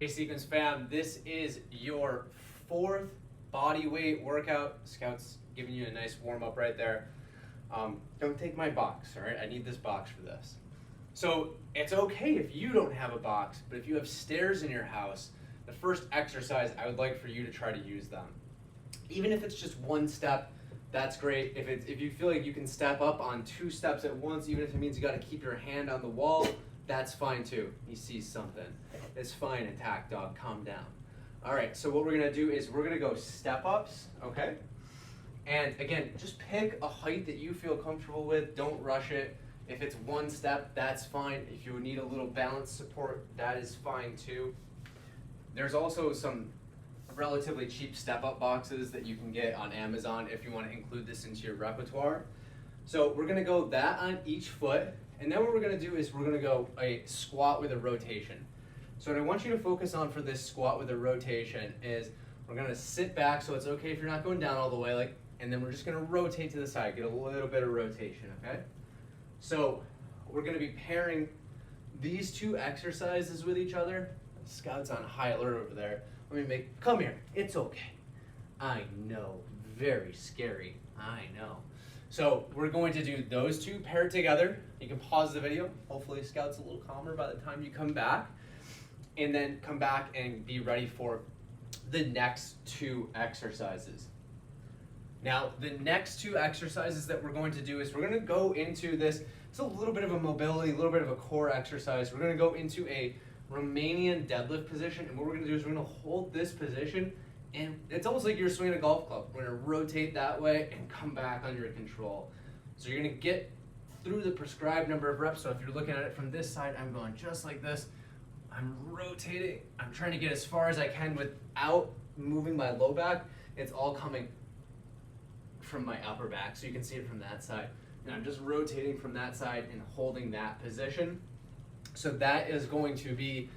Hey Sequence fam, this is your fourth body weight workout. Scout's giving you a nice warm up right there. Don't take my box, all right? I need this box for this. So it's okay if you don't have a box, but if you have stairs in your house, the first exercise I would like for you to try to use them. Even if it's just one step, that's great. If you feel like you can step up on 2 steps at once, even if it means you got to keep your hand on the wall, that's fine too. He sees something. It's fine, attack dog, calm down. All right, so what we're gonna do is we're gonna go step ups, okay? And again, just pick a height that you feel comfortable with. Don't rush it. If it's 1 step, that's fine. If you need a little balance support, that is fine too. There's also some relatively cheap step-up boxes that you can get on Amazon if you want to include this into your repertoire. So we're going to go that on each foot, and then what we're going to do is we're going to go a squat with a rotation. So what I want you to focus on for this squat with a rotation is we're going to sit back, so it's okay if you're not going down all the way, and then we're just going to rotate to the side, get a little bit of rotation, okay? So we're going to be pairing these 2 exercises with each other. Scout's on high alert over there. Come here, it's okay. I know, very scary, I know. So we're going to do those 2 paired together. You can pause the video. Hopefully Scout's a little calmer by the time you come back. And then come back and be ready for the next 2 exercises. Now, the next 2 exercises that we're going to do is we're going to go into this. It's a little bit of a mobility, a little bit of a core exercise. We're going to go into a Romanian deadlift position, and what we're going to do is we're going to hold this position, and it's almost like you're swinging a golf club. We're going to rotate that way and come back under control. So you're going to get through the prescribed number of reps. So if you're looking at it from this side, I'm going just like this. I'm rotating. I'm trying to get as far as I can without moving my low back. It's all coming from my upper back, so you can see it from that side. And I'm just rotating from that side and holding that position. So that is going to be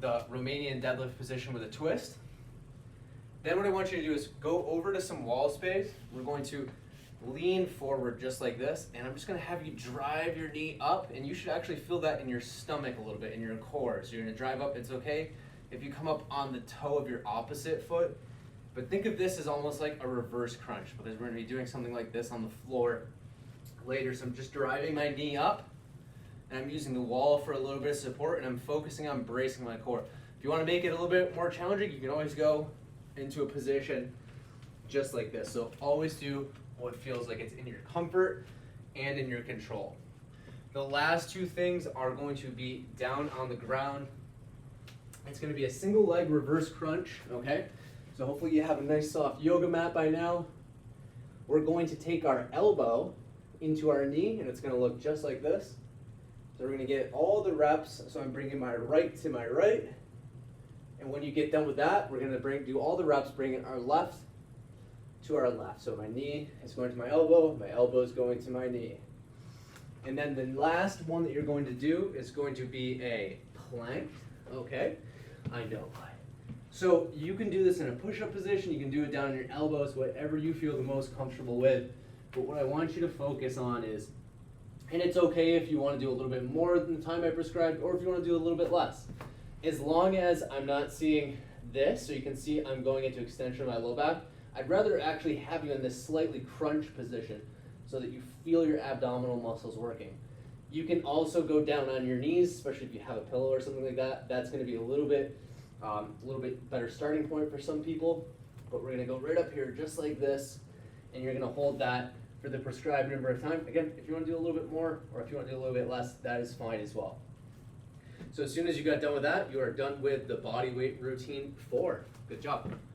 the Romanian deadlift position with a twist. Then what I want you to do is go over to some wall space. We're going to lean forward just like this, and I'm just going to have you drive your knee up, and you should actually feel that in your stomach a little bit, in your core. So you're going to drive up. It's okay if you come up on the toe of your opposite foot, but think of this as almost like a reverse crunch, because we're going to be doing something like this on the floor later. So I'm just driving my knee up, and I'm using the wall for a little bit of support, and I'm focusing on bracing my core. If you want to make it a little bit more challenging, you can always go into a position just like this. So always do what feels like it's in your comfort and in your control. The last 2 things are going to be down on the ground. It's going to be a single leg reverse crunch, okay? So hopefully you have a nice soft yoga mat by now. We're going to take our elbow into our knee, and it's going to look just like this. So we're going to get all the reps. So I'm bringing my right to my right. And when you get done with that, we're going to do all the reps, bringing our left to our left. So my knee is going to my elbow is going to my knee. And then the last one that you're going to do is going to be a plank, okay? I know. So you can do this in a push-up position, you can do it down on your elbows, whatever you feel the most comfortable with. But what I want you to focus on is, and it's okay if you want to do a little bit more than the time I prescribed, or if you want to do a little bit less. As long as I'm not seeing this, so you can see I'm going into extension of my low back, I'd rather actually have you in this slightly crunch position so that you feel your abdominal muscles working. You can also go down on your knees, especially if you have a pillow or something like that. That's going to be a little bit better starting point for some people. But we're going to go right up here just like this, and you're going to hold that for the prescribed number of time. Again, if you want to do a little bit more or if you want to do a little bit less, that is fine as well. So as soon as you got done with that, you are done with the body weight routine 4. Good job.